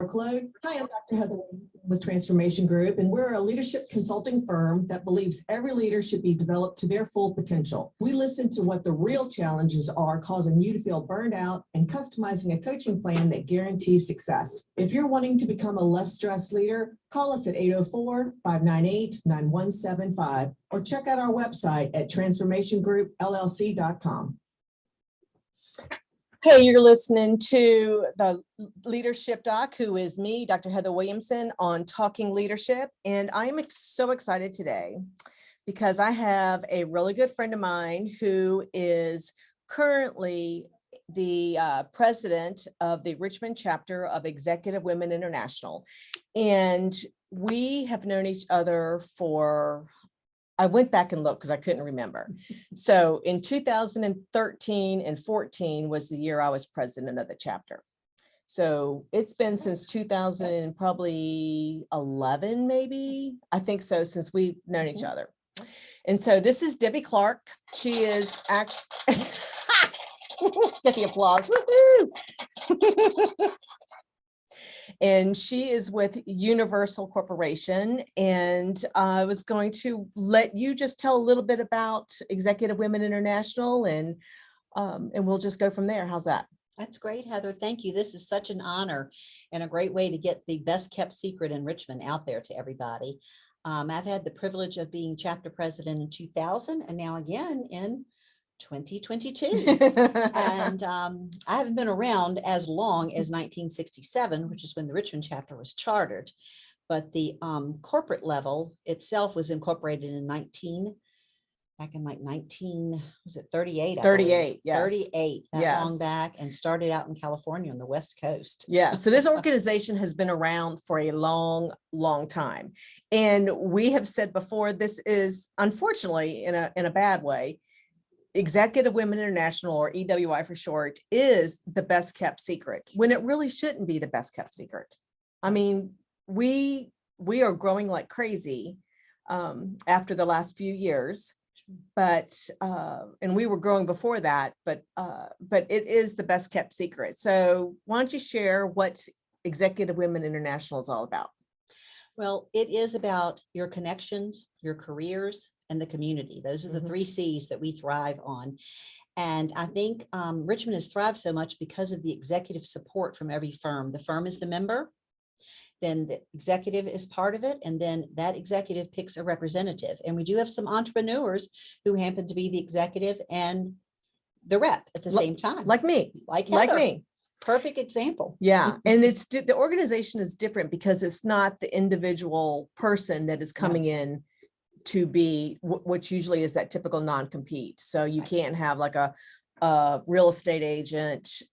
workload. Hi, I'm Dr. Heather with Transformation Group, and we're a leadership consulting firm that believes every leader should be developed to their full potential. We listen to what the real challenges are causing you to feel burned out and customizing a coaching plan that guarantees success. If you're wanting to become a less stressed leader, call us at 804-598-9175 or check out our website at transformationgroupllc.com. Hey, you're listening to the Leadership Doc, who is me, Dr. Heather Williamson, on Talking Leadership. And I am so excited today because I have a really good friend of mine who is currently the president of the Richmond chapter of Executive Women International. And we have known each other for, I went back and looked because I couldn't remember. So in 2013 and 14 was the year I was president of the chapter. So it's been since 2011, maybe, I think so, since we've known each other. And so this is Debbie Clark. She is actually, get the applause, woohoo! And she is with Universal Corporation. And I was going to let you just tell a little bit about Executive Women International, and we'll just go from there. How's that? That's great, Heather. Thank you. This is such an honor and a great way to get the best kept secret in Richmond out there to everybody. I've had the privilege of being chapter president in 2000 and now again in 2022. And I haven't been around as long as 1967, which is when the Richmond chapter was chartered. But the corporate level itself was incorporated in back in like 1938? 38, yes. 38, that yes. long back, and started out in California on the West Coast. Yeah, so this organization has been around for a long, long time. And we have said before, this is, unfortunately, in a bad way, Executive Women International, or EWI for short, is the best kept secret, when it really shouldn't be the best kept secret. I mean, we are growing like crazy after the last few years, but and we were growing before that, but it is the best kept secret. So why don't you share what Executive Women International is all about? Well, it is about your connections, your careers, and the community. Those are the 3 C's that we thrive on. And I think Richmond has thrived so much because of the executive support from every firm. The firm is the member, then the executive is part of it, and then that executive picks a representative. And we do have some entrepreneurs who happen to be the executive and the rep at the same time. Like me. Like Heather. Like me. Perfect example. Yeah. And it's the organization is different because it's not the individual person that is coming in to be, which usually is that typical non-compete. So you can't have like a real estate agent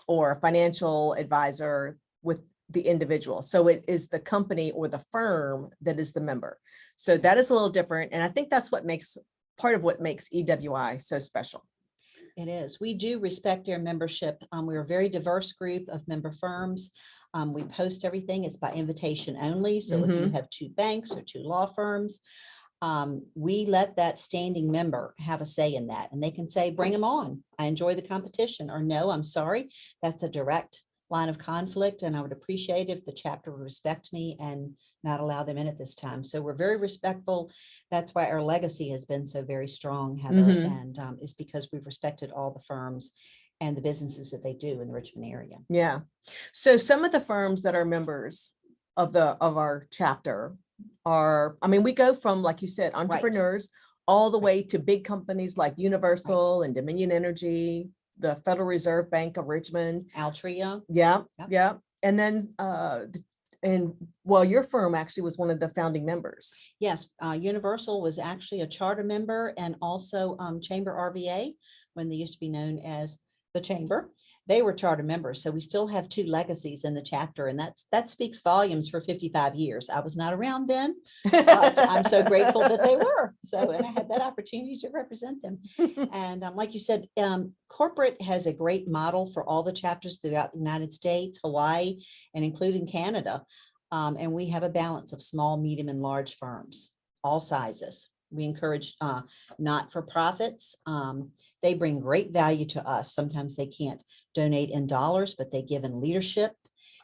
or a financial advisor with the individual. So it is the company or the firm that is the member. So that is a little different. And I think that's what makes part of what makes EWI so special. It is. We do respect our membership. We're a very diverse group of member firms. We post everything. It's by invitation only. So if you have 2 banks or 2 law firms, we let that standing member have a say in that. And they can say, bring them on. I enjoy the competition. Or no, I'm sorry. That's a direct line of conflict. And I would appreciate if the chapter would respect me and not allow them in at this time. So we're very respectful. That's why our legacy has been so very strong, Heather, and it's because we've respected all the firms and the businesses that they do in the Richmond area. Yeah. So some of the firms that are members of our chapter are, I mean, we go from, like you said, entrepreneurs all the way to big companies like Universal and Dominion Energy, the Federal Reserve Bank of Richmond. Altria. Yeah. And then, your firm actually was one of the founding members. Yes, Universal was actually a charter member, and also Chamber RVA, when they used to be known as the Chamber. They were charter members. So we still have 2 legacies in the chapter, and that speaks volumes for 55 years. I was not around then, but I'm so grateful that they were. So, and I had that opportunity to represent them. And like you said, corporate has a great model for all the chapters throughout the United States, Hawaii, and including Canada. And we have a balance of small, medium, and large firms, all sizes. We encourage not-for-profits. They bring great value to us. Sometimes they can't donate in dollars, but they give in leadership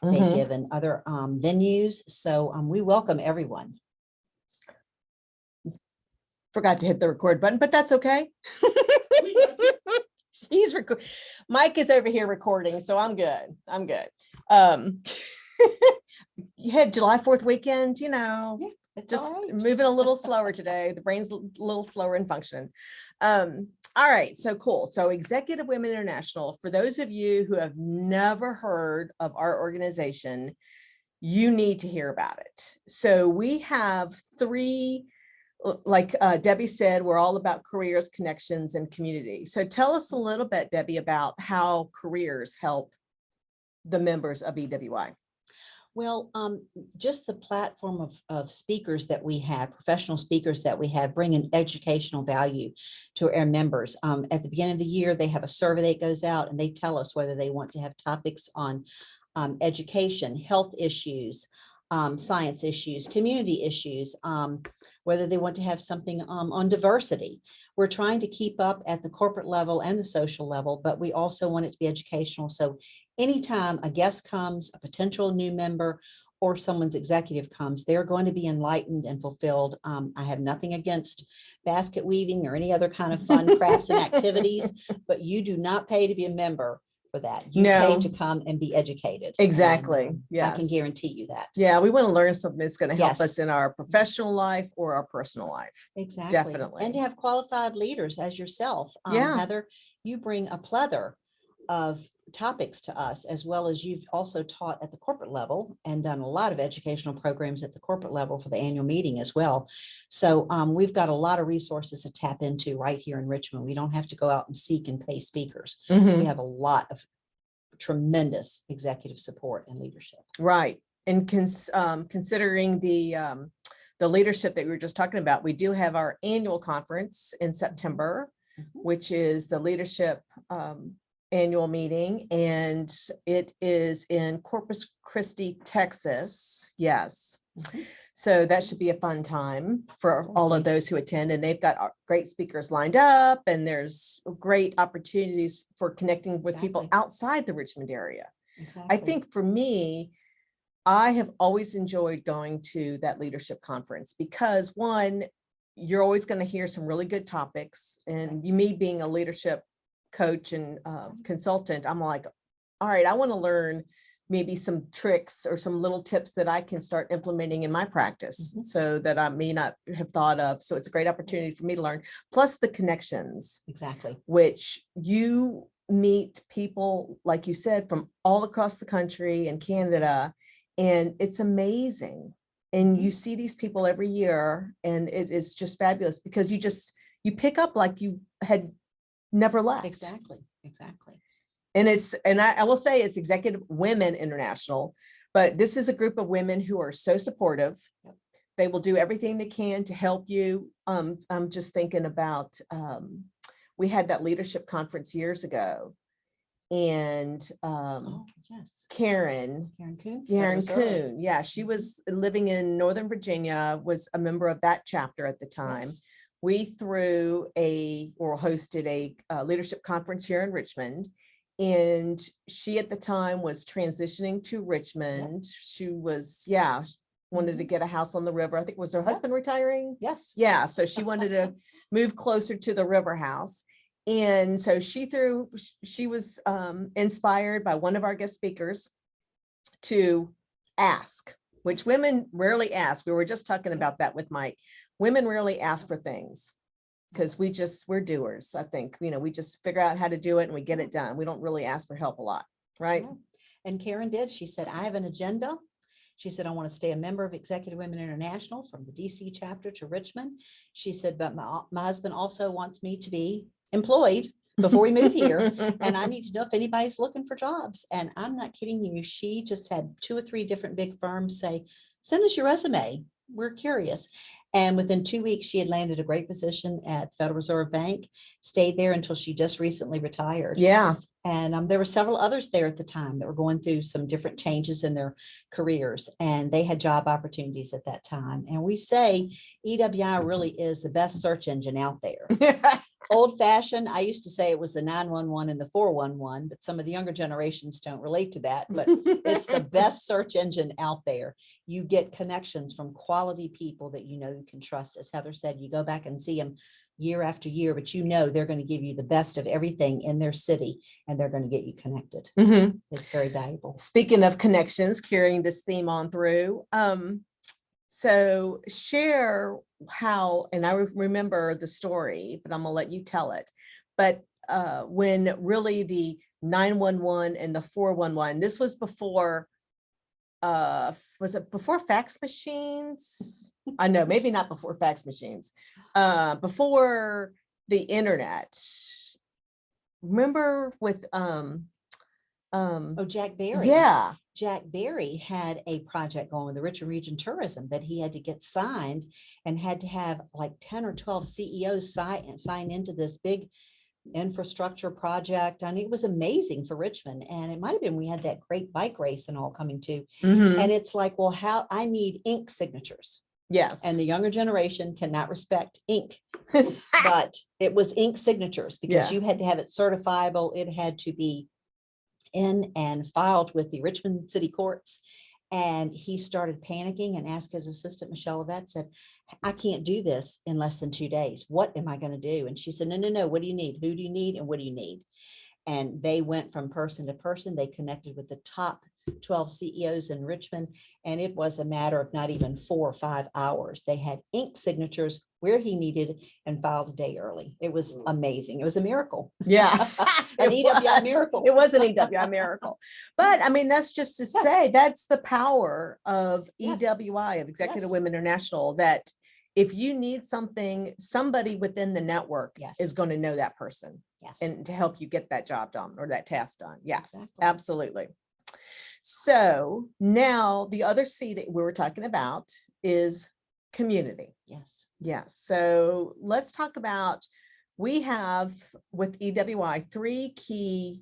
They Mhm. give in other venues. So we welcome everyone. Forgot to hit the record button, but that's okay. He's Mike is over here recording, so I'm good. I'm good. You had July 4th weekend, It's just all right. moving a little slower today. The brain's a little slower in function. All right, so cool. So Executive Women International, for those of you who have never heard of our organization, you need to hear about it. So we have three, like Debbie said, we're all about careers, connections, and community. So tell us a little bit, Debbie, about how careers help the members of EWI. Well, just the platform of speakers that we have, professional speakers that we have, bring an educational value to our members. At the beginning of the year, they have a survey that goes out and they tell us whether they want to have topics on education, health issues, science issues, community issues, whether they want to have something on diversity. We're trying to keep up at the corporate level and the social level, but we also want it to be educational. So anytime a guest comes, a potential new member, or someone's executive comes, they're going to be enlightened and fulfilled. I have nothing against basket weaving or any other kind of fun crafts and activities, but you do not pay to be a member for that. You pay No. to come and be educated. Exactly. And, Yes. I can guarantee you that. Yeah, we want to learn something that's going to help Yes. us in our professional life or our personal life. Exactly. Definitely. And to have qualified leaders as yourself. Yeah. Heather, you bring a plethora of topics to us, as well as you've also taught at the corporate level and done a lot of educational programs at the corporate level for the annual meeting as well. So we've got a lot of resources to tap into right here in Richmond. We don't have to go out and seek and pay speakers. Mhm. We have a lot of tremendous executive support and leadership. Right. And considering the leadership that we were just talking about, we do have our annual conference in September, which is the leadership annual meeting, and it is in Corpus Christi, Texas. Yes. So that should be a fun time for all of those who attend, and they've got great speakers lined up, and there's great opportunities for connecting with people outside the Richmond area. Exactly. I think for me, I have always enjoyed going to that leadership conference because, one, you're always going to hear some really good topics, and me being a leadership coach and consultant, I'm like, all right, I want to learn maybe some tricks or some little tips that I can start implementing in my practice so that I may not have thought of. So it's a great opportunity for me to learn, plus the connections. Exactly. Which you meet people, like you said, from all across the country and Canada, and it's amazing. And you see these people every year, and it is just fabulous because you pick up like you had never left. Exactly. And I will say it's Executive Women International, but this is a group of women who are so supportive. Yep. They will do everything they can to help you. I'm just thinking about, we had that leadership conference years ago, and Yes. Karen Kuhn. Yeah, she was living in Northern Virginia, was a member of that chapter at the time. Yes. We hosted a leadership conference here in Richmond, and she at the time was transitioning to Richmond. Yep. She was, wanted to get a house on the river. I think was her husband retiring? Yes. Yeah, so she wanted to move closer to the river house. And so she was inspired by one of our guest speakers to ask, which women rarely ask. We were just talking about that with Mike. Women rarely ask for things because we're doers. I think, we just figure out how to do it and we get it done. We don't really ask for help a lot, right? Yeah. And Karen did. She said, I have an agenda. She said, I want to stay a member of Executive Women International from the DC chapter to Richmond. She said, but my husband also wants me to be employed before we move here. And I need to know if anybody's looking for jobs. And I'm not kidding you. She just had 2 or 3 different big firms say, send us your resume. We're curious. And within 2 weeks, she had landed a great position at Federal Reserve Bank, stayed there until she just recently retired. Yeah. And there were several others there at the time that were going through some different changes in their careers, and they had job opportunities at that time. And we say EWI really is the best search engine out there. old fashioned. I used to say it was the 911 and the 411, but some of the younger generations don't relate to that. But it's the best search engine out there. You get connections from quality people that you know you can trust. As Heather said, you go back and see them year after year, but you know they're going to give you the best of everything in their city, and they're going to get you connected. Mhm. It's very valuable. Speaking of connections, carrying this theme on through. So share how, and I remember the story, but I'm gonna let you tell it. But when really the 911 and the 411, this was before, was it before fax machines? I know, maybe not before fax machines, before the internet. Remember with Oh, Jack Berry. yeah. Jack Berry had a project going with the Richmond Region Tourism that he had to get signed, and had to have like 10 or 12 CEOs sign into this big infrastructure project. And it was amazing for Richmond. And it might have been, we had that great bike race and all coming too. Mhm. And it's like, well, how I need ink signatures. Yes. And the younger generation cannot respect ink, but it was ink signatures because Yeah. you had to have it certifiable. It had to be in and filed with the Richmond City Courts. And he started panicking and asked his assistant, Michelle Yvette, said, I can't do this in less than 2 days. What am I going to do? And she said, no. What do you need? Who do you need? And what do you need? And they went from person to person. They connected with the top 12 CEOs in Richmond. And it was a matter of not even 4 or 5 hours. They had ink signatures where he needed and filed a day early. It was amazing. It was a miracle. Yeah. An It EWI was. miracle. It was an EWI miracle. But I mean, that's just to Yes. say that's the power of Yes. EWI, of Executive Yes. Women International, that if you need something, somebody within the network Yes. is going to know that person Yes. and to help you get that job done or that task done. Yes, Exactly. absolutely. So now the other C that we were talking about is community. Yes. Yes. So let's talk about, we have with EWI 3 key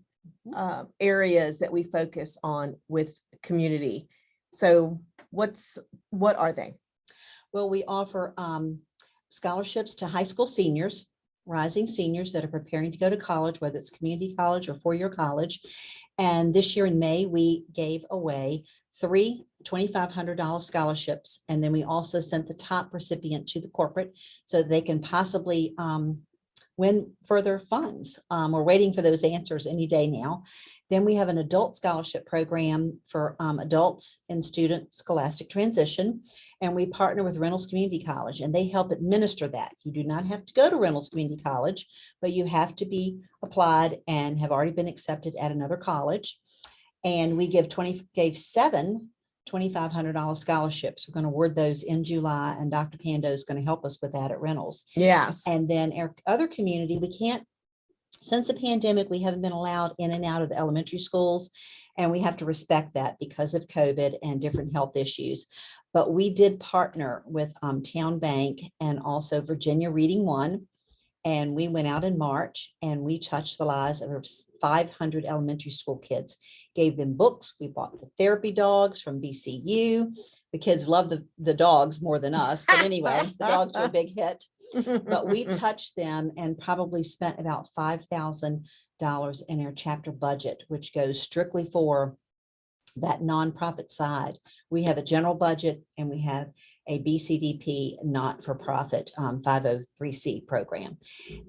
areas that we focus on with community. So what are they? Well, we offer scholarships to high school seniors, rising seniors that are preparing to go to college, whether it's community college or four-year college. And this year in May, we gave away 3 $2,500 scholarships. And then we also sent the top recipient to the corporate so they can possibly win further funds. We're waiting for those answers any day now. Then we have an adult scholarship program for adults in student scholastic transition. And we partner with Reynolds Community College, and they help administer that. You do not have to go to Reynolds Community College, but you have to be applied and have already been accepted at another college. And we gave 7 $2,500 scholarships. We're going to award those in July, and Dr. Pando is going to help us with that at Reynolds. Yes. And then our other community, we can't, since the pandemic, we haven't been allowed in and out of the elementary schools, and we have to respect that because of COVID and different health issues. But we did partner with Town Bank and also Virginia Reading One. And we went out in March and we touched the lives of 500 elementary school kids, gave them books. We bought the therapy dogs from BCU. The kids love the dogs more than us. But anyway, the dogs were a big hit. But we touched them and probably spent about $5,000 in our chapter budget, which goes strictly for that nonprofit side. We have a general budget and we have a BCDP not-for-profit 503C program.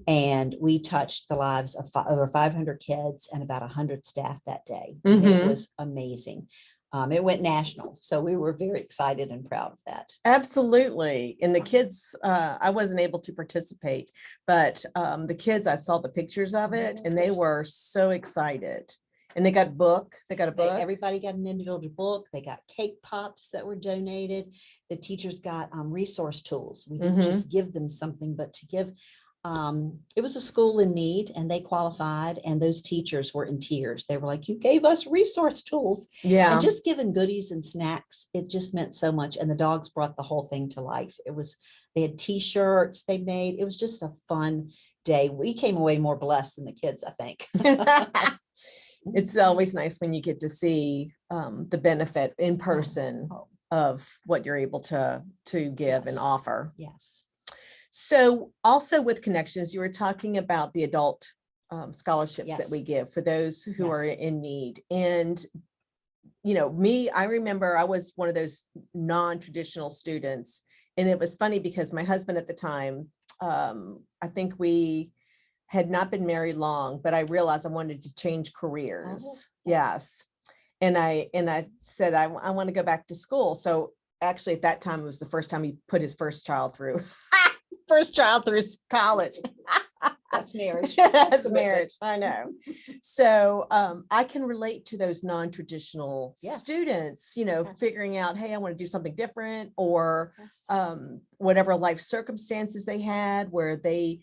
And we touched the lives of over 500 kids and about 100 staff that day. And it was amazing. It went national. So we were very excited and proud of that. Absolutely. And the kids, I wasn't able to participate, but the kids, I saw the pictures of it and they were so excited. And they got a book. Everybody got an individual book. They got cake pops that were donated. The teachers got resource tools. We didn't just give them something, but to give, it was a school in need and they qualified, and those teachers were in tears. They were like, you gave us resource tools. Yeah. And just giving goodies and snacks, it just meant so much. And the dogs brought the whole thing to life. They had t-shirts they made. It was just a fun day. We came away more blessed than the kids, I think. It's always nice when you get to see the benefit in person of what you're able to give and offer. Yes. So also with Connections, you were talking about the adult scholarships that Yes. we give for those who are Yes. in need. And, you know, I remember I was one of those non-traditional students. And it was funny because my husband at the time, I think we had not been married long, but I realized I wanted to change careers. Oh. Yes. And I said, I want to go back to school. So actually at that time, it was the first time he put his first child through college. That's marriage. That's marriage. I know. So I can relate to those non-traditional Yes. students, you know, Yes. figuring out, hey, I want to do something different, or Yes. whatever life circumstances they had where they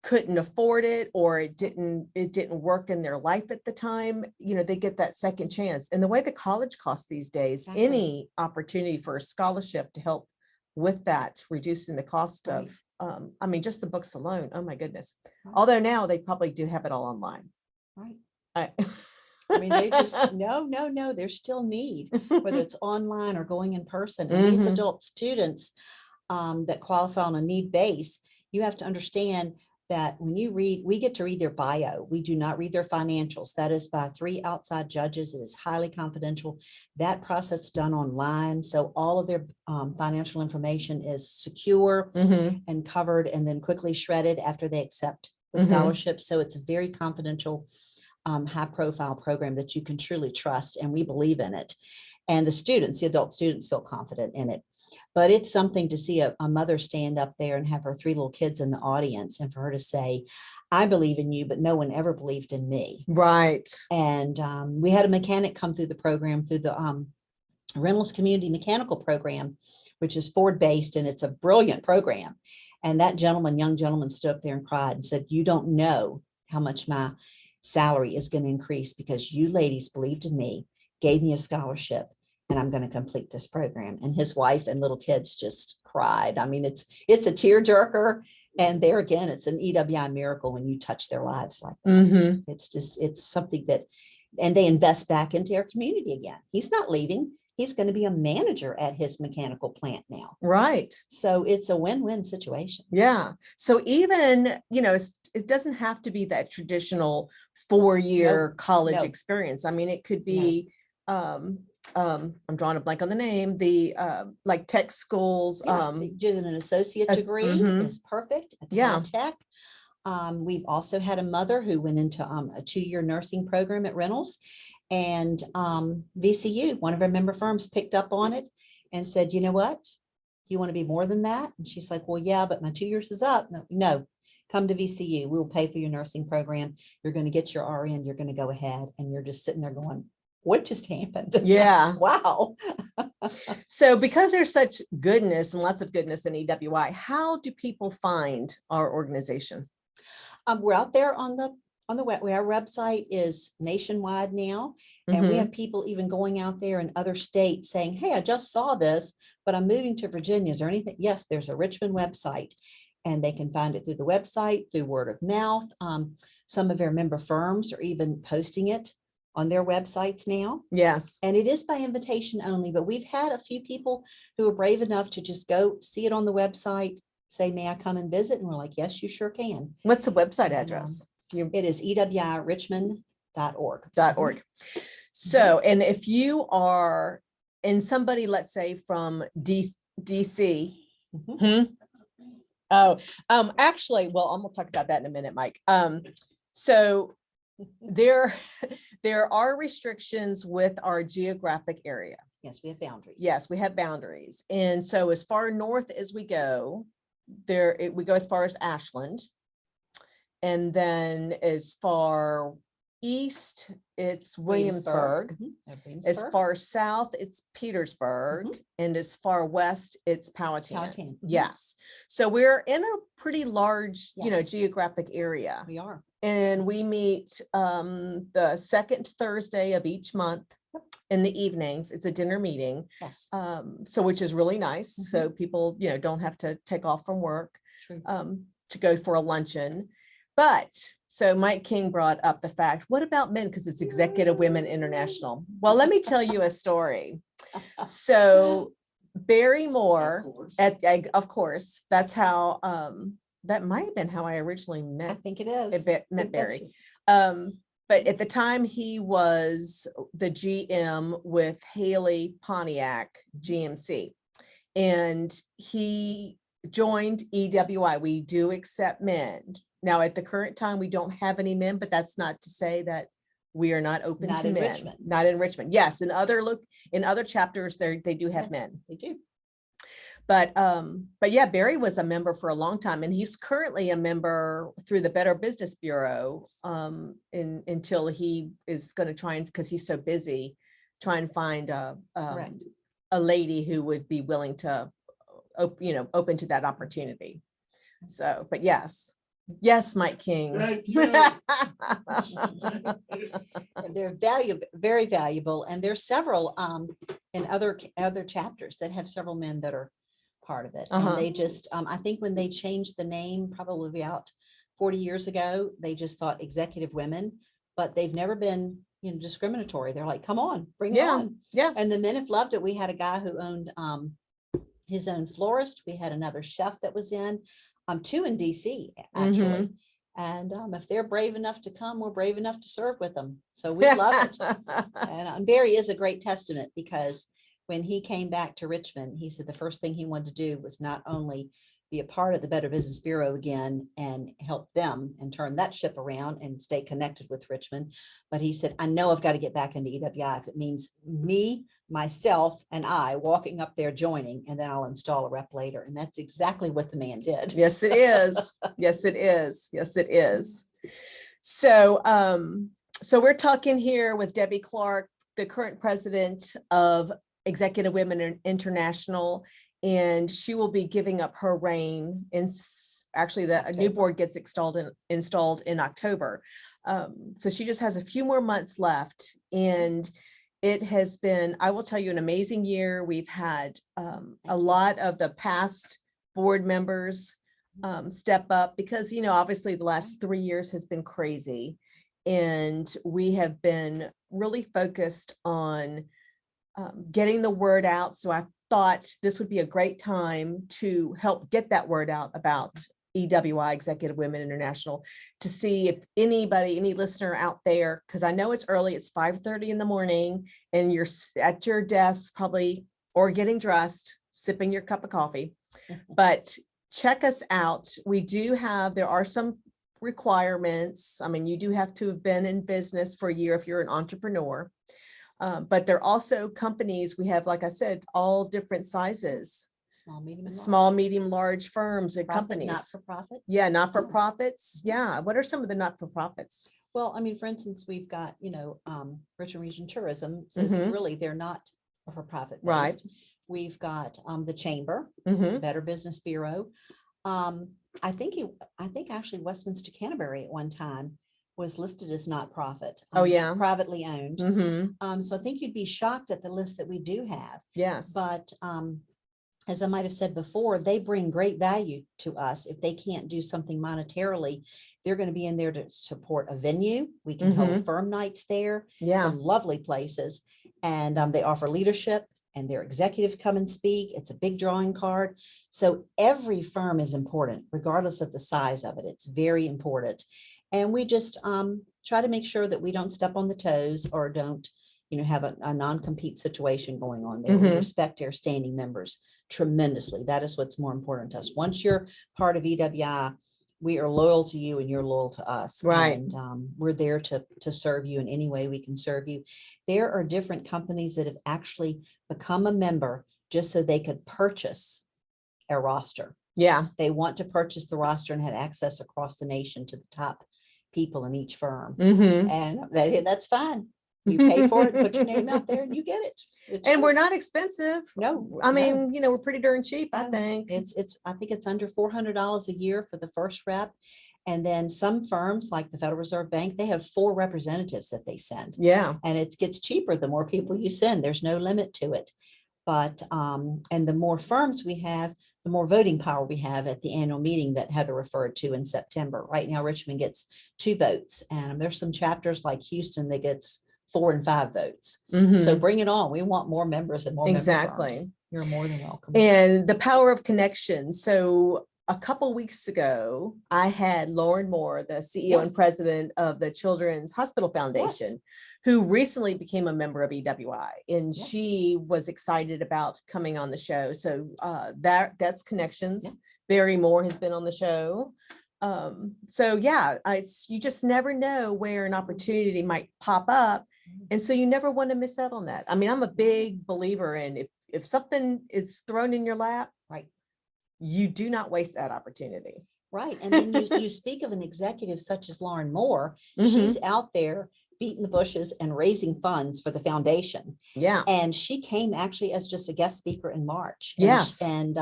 couldn't afford it, or it didn't work in their life at the time, you know, they get that second chance. And the way the college costs these days, Exactly. any opportunity for a scholarship to help with that, reducing the cost Right. of, I mean, just the books alone. Oh my goodness. Right. Although now they probably do have it all online. Right. I I mean, they just, no, there's still need, whether it's online or going in person. And these Mhm. adult students that qualify on a need base, you have to understand that when you read, we get to read their bio. We do not read their financials. That is by 3 outside judges. It is highly confidential. That process is done online. So all of their financial information is secure Mhm. and covered and then quickly shredded after they accept the Mhm. scholarship. So it's a very confidential, high profile program that you can truly trust, and we believe in it. And the adult students feel confident in it. But it's something to see a mother stand up there and have her 3 little kids in the audience, and for her to say, I believe in you, but no one ever believed in me. Right. And we had a mechanic come through the program, through the Reynolds Community Mechanical Program, which is Ford-based, and it's a brilliant program. And that young gentleman stood up there and cried and said, you don't know how much my salary is going to increase because you ladies believed in me, gave me a scholarship, and I'm going to complete this program. And his wife and little kids just cried. I mean, it's a tearjerker. And there again, it's an EWI miracle when you touch their lives like that. Mhm. It's something that, and they invest back into our community again. He's not leaving. He's going to be a manager at his mechanical plant now. Right. So it's a win-win situation. Yeah. So even, you know, it doesn't have to be that traditional 4-year college no. experience. I mean, it could be, I'm drawing a blank on the name, the like tech schools. Just an associate degree mhm. is perfect. At Yeah. high tech. We've also had a mother who went into a 2-year nursing program at Reynolds, and VCU, one of our member firms, picked up on it and said, you know what? You want to be more than that? And she's like, well, yeah, but my 2 years is up. No, come to VCU. We'll pay for your nursing program. You're going to get your RN. You're going to go ahead. And you're just sitting there going, what just happened? Yeah. Wow. So because there's such goodness and lots of goodness in EWI, how do people find our organization? We're out there on the web. Our website is nationwide now, and we have people even going out there in other states saying, hey, I just saw this, but I'm moving to Virginia. Is there anything? Yes, there's a Richmond website, and they can find it through the website, through word of mouth. Some of our member firms are even posting it on their websites now. Yes. And it is by invitation only, but we've had a few people who are brave enough to just go see it on the website, say, may I come and visit? And we're like, yes, you sure can. What's the website address? It is ewirichmond.org. .org. So, and if you are in somebody, let's say from DC. Actually, well, I'm gonna talk about that in a minute, Mike. So there are restrictions with our geographic area. Yes, we have boundaries. Yes, we have boundaries. And so as far north as we go, we go as far as Ashland. And then as far east, it's Williamsburg. As far south, it's Petersburg. And as far west, it's Powhatan. Yes. So we're in a pretty large, you know, geographic area. We are. And we meet the second Thursday of each month in the evening. It's a dinner meeting. Yes. So which is really nice. So people, you know, don't have to take off from work to go for a luncheon. But so Mike King brought up the fact, what about men? Because it's Executive Women International. Well, let me tell you a story. So Barry Moore of course, that's how, that might have been how I originally I met, think it is. met Think that's- Barry. But at the time he was the GM with Haley Pontiac GMC, and he joined EWI. We do accept men. Now, at the current time, we don't have any men, but that's not to say that we are not open Not to in men. Richmond. Not in Richmond. Yes, in other chapters, they do have Yes, men. They do. But yeah, Barry was a member for a long time, and he's currently a member through the Better Business Bureau until he is going to try and, because he's so busy, try and find Correct. a lady who would be willing to, open to that opportunity. So, but yes, Mike King. Thank you. And they're valuable, very valuable. And there's several in other chapters that have several men that are part of it. Uh-huh. And they just, I think when they changed the name probably about 40 years ago, they just thought executive women, but they've never been, discriminatory. They're like, come on, bring it Yeah, on. yeah. And the men have loved it. We had a guy who owned his own florist. We had another chef that was in, two in DC actually. And if they're brave enough to come, we're brave enough to serve with them. So we love it. And Barry is a great testament, because when he came back to Richmond, he said the first thing he wanted to do was not only be a part of the Better Business Bureau again and help them and turn that ship around and stay connected with Richmond, but he said, I know I've got to get back into EWI if it means me, myself, and I walking up there joining, and then I'll install a rep later. And that's exactly what the man did. Yes, it is. Yes, it is. Yes, it is. So, so we're talking here with Debbie Clark, the current president of Executive Women International, and she will be giving up her reign actually a new board gets installed in October. So she just has a few more months left, and it has been, I will tell you, an amazing year. We've had a lot of the past board members step up, because, obviously the last 3 years has been crazy, and we have been really focused on getting the word out. So I thought this would be a great time to help get that word out about EWI, Executive Women International, to see if any listener out there, because I know it's early, it's 5:30 in the morning, and you're at your desk probably, or getting dressed, sipping your cup of coffee, but check us out. There are some requirements. I mean, you do have to have been in business for a year if you're an entrepreneur. But there are also companies, we have, like I said, all different sizes, Small, medium, and large. small, medium, large firms and Profit, companies. not for profit. Yeah, not-for-profits. Yeah. What are some of the not-for-profits? Well, I mean, for instance, we've got, Richmond Region Tourism says that really they're not for profit. Right. We've got the Chamber, Mhm. Better Business Bureau. I think actually Westminster Canterbury at one time was listed as not profit. Oh, yeah. Privately owned. Mhm. So I think you'd be shocked at the list that we do have. Yes. But as I might have said before, they bring great value to us. If they can't do something monetarily, they're going to be in there to support a venue. We can hold firm nights there. Yeah. Some lovely places. And they offer leadership, and their executives come and speak. It's a big drawing card. So every firm is important, regardless of the size of it. It's very important. And we just try to make sure that we don't step on the toes or don't, have a non-compete situation going on there. We respect our standing members tremendously. That is what's more important to us. Once you're part of EWI, we are loyal to you and you're loyal to us. Right. And we're there to serve you in any way we can serve you. There are different companies that have actually become a member just so they could purchase a roster. Yeah. They want to purchase the roster and have access across the nation to the top people in each firm. Mhm. And that's fine. You pay for it, put your name out there, and you get it. It's And we're yours. not expensive. No, I no. mean, we're pretty darn cheap, I No, think. I think it's under $400 a year for the first rep. And then some firms like the Federal Reserve Bank, they have 4 representatives that they send. Yeah. And it gets cheaper the more people you send. There's no limit to it. But, and the more firms we have, the more voting power we have at the annual meeting that Heather referred to in September. Right now, Richmond gets 2 votes. And there's some chapters like Houston that gets 4 and 5 votes. Mhm. So bring it on. We want more members and more member Exactly. firms. You're more than welcome. And the power of connection. So a couple weeks ago, I had Lauren Moore, the CEO and Yes. president of the Children's Hospital Foundation, who recently became a member of EWI, and Yes. she was excited about coming on the show. So that's connections. Yeah. Barry Moore has been on the show. So yeah, you just never know where an opportunity might pop up. And so you never want to miss out on that. I mean, I'm a big believer in if something is thrown in your lap, Right. you do not waste that opportunity. Right. And then you speak of an executive such as Lauren Moore. Mhm. She's out there beating the bushes and raising funds for the foundation. Yeah. And she came actually as just a guest speaker in March. Yes. And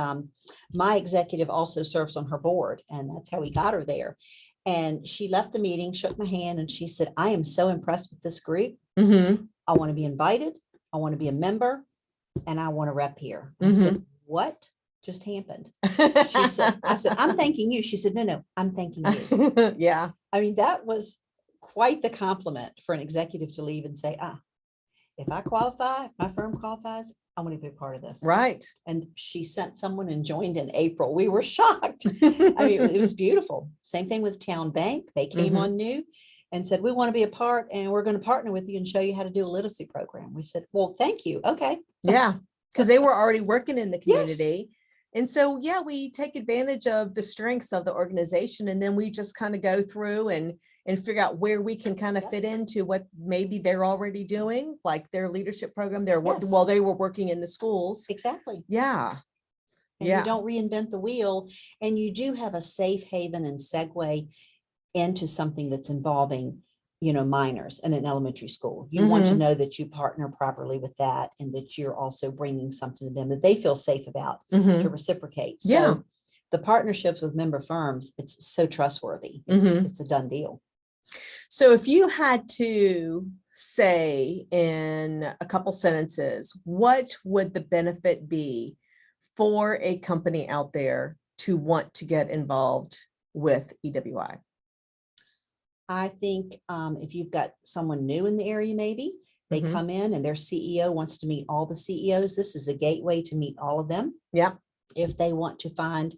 my executive also serves on her board, and that's how we got her there. And she left the meeting, shook my hand, and she said, I am so impressed with this group. Mhm. I want to be invited. I want to be a member, and I want to rep here. I Mhm. said, what just happened? She said, I said, I'm thanking you. She said, no, I'm thanking you. Yeah. I mean, that was quite the compliment for an executive to leave and say, if I qualify, if my firm qualifies, I want to be a part of this. Right. And she sent someone and joined in April. We were shocked. I mean, it was beautiful. Same thing with Town Bank. They came Mhm. on new and said, we want to be a part, and we're going to partner with you and show you how to do a literacy program. We said, well, thank you. Okay. Yeah. Because they were already working in the Yes. community. And so, yeah, we take advantage of the strengths of the organization, and then we just kind of go through and figure out where we can kind of Yep. fit into what maybe they're already doing, like their leadership program. Yes. While they were working in the schools. Exactly. Yeah. And Yeah. you don't reinvent the wheel, and you do have a safe haven and segue into something that's involving, minors in an elementary school. You want to Mhm. know that you partner properly with that, and that you're also bringing something to them that they feel safe about to Mhm. reciprocate. Yeah. So the partnerships with member firms, it's so trustworthy. Mhm. It's a done deal. So if you had to say in a couple sentences, what would the benefit be for a company out there to want to get involved with EWI? I think if you've got someone new in the area, maybe they Mhm. come in and their CEO wants to meet all the CEOs. This is a gateway to meet all of them. Yeah. If they want to find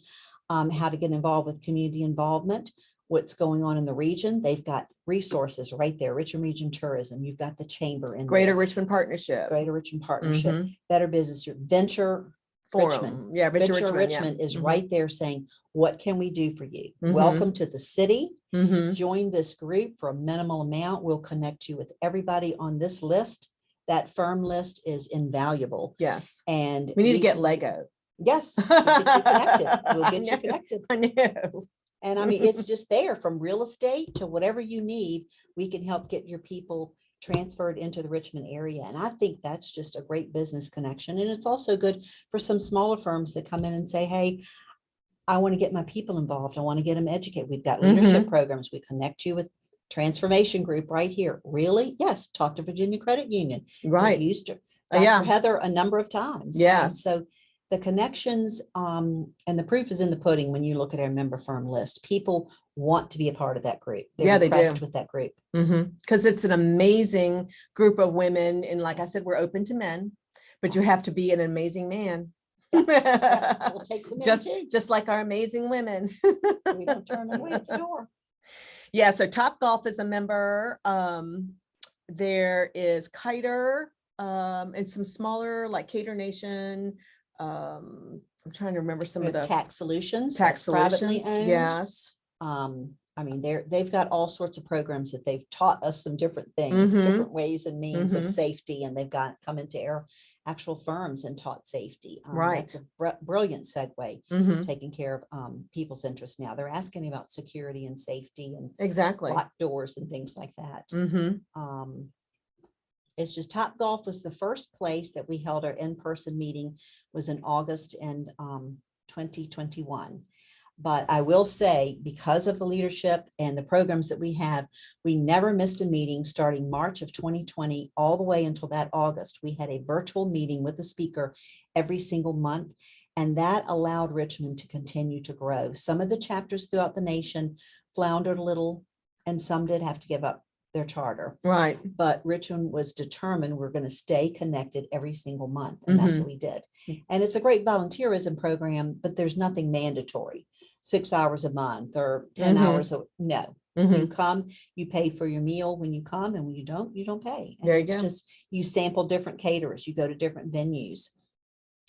how to get involved with community involvement, what's going on in the region, they've got resources right there. Richmond Region Tourism, you've got the chamber in Greater there. Richmond Partnership. Greater Richmond Partnership, Mhm. Better Business, Venture Forum. Richmond. Yeah, Venture Richmond. Richmond Yeah. is Mhm. right there saying, what can we do for you? Mhm. Welcome to the city. Mhm. Join this group for a minimal amount. We'll connect you with everybody on this list. That firm list is invaluable. Yes. And We need to get can- Lego. Yes, we'll get you connected. We'll I get you know. connected. I know. And I mean, it's just there, from real estate to whatever you need. We can help get your people transferred into the Richmond area. And I think that's just a great business connection. And it's also good for some smaller firms that come in and say, hey, I want to get my people involved. I want to get them educated. We've got leadership programs. We connect you with transformation group right here. Really? Yes. Talk to Virginia Credit Union. Right. We've used Dr. Yeah. Heather a number of times. Yes. So the connections and the proof is in the pudding when you look at our member firm list. People want to be a part of that group. They're Yeah, they impressed do. with that group. Because it's an amazing group of women. And like I said, we're open to men, but you Yes. have to be an amazing man. Yeah, we'll take the men too. just like our amazing women. We don't turn them away at the door. Yeah, so Top Golf is a member. There is Kiter, and some smaller like Cater Nation. I'm trying to remember some We of have the Tax Solutions. tax that's privately solutions. owned. Yes. I mean, they've got all sorts of programs that they've taught us some different things, Mhm. different ways and means of Mhm. safety, and they've come into our actual firms and taught safety. Right. That's a brilliant segue, Mhm. taking care of people's interests now. They're asking me about security and safety and Exactly. locked doors and things like that. Mhm. It's just Top Golf was the first place that we held our in-person meeting, was in August and 2021. But I will say, because of the leadership and the programs that we have, we never missed a meeting starting March of 2020 all the way until that August. We had a virtual meeting with the speaker every single month, and that allowed Richmond to continue to grow. Some of the chapters throughout the nation floundered a little, and some did have to give up their charter. Right. But Richmond was determined we're going to stay connected every single month. And that's what we did. And it's a great volunteerism program, but there's nothing mandatory. 6 hours a month or 10 hours. No, you come, you pay for your meal when you come, and when you don't pay. And There you it's go. just, you sample different caterers, you go to different venues.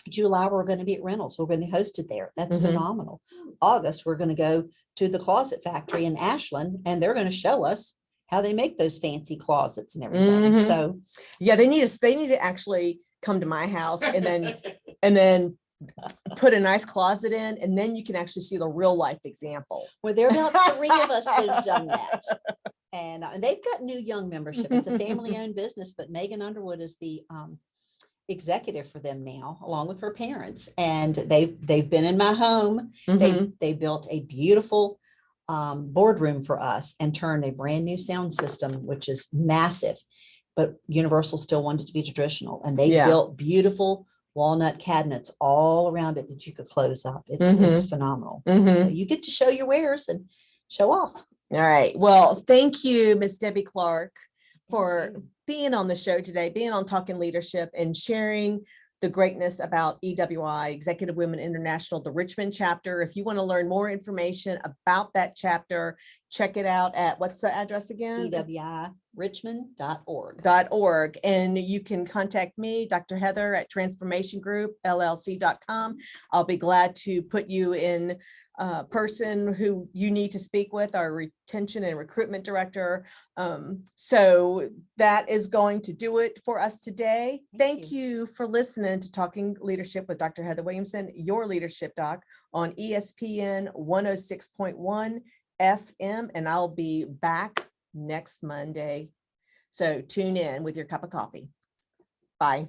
July, we're going to be at Reynolds. We're going to host it there. That's phenomenal. August, we're going to go to the Closet Factory in Ashland, and they're going to show us how they make those fancy closets and everything. So yeah, they need to actually come to my house and then put a nice closet in, and then you can actually see the real life example. well, there are about 3 of us that have done that. And they've got new young membership. It's a family owned business, but Megan Underwood is the executive for them now, along with her parents. And they've been in my home. They built a beautiful boardroom for us and turned a brand new sound system, which is massive. But Universal still wanted to be traditional, and they built beautiful walnut cabinets all around it that you could close up. It's phenomenal. So you get to show your wares and show off. All right. Well, thank you, Miss Debbie Clark, for being on the show today, being on Talking Leadership, and sharing the greatness about EWI, Executive Women International, the Richmond chapter. If you want to learn more information about that chapter, check it out at, what's the address again? EWIRichmond.org. And you can contact me, Dr. Heather, at transformationgroupllc.com. I'll be glad to put you in person who you need to speak with, our retention and recruitment director. So that is going to do it for us today. Thank you for listening to Talking Leadership with Dr. Heather Williamson, your leadership doc, on ESPN 106.1 FM. And I'll be back next Monday. So tune in with your cup of coffee. Bye.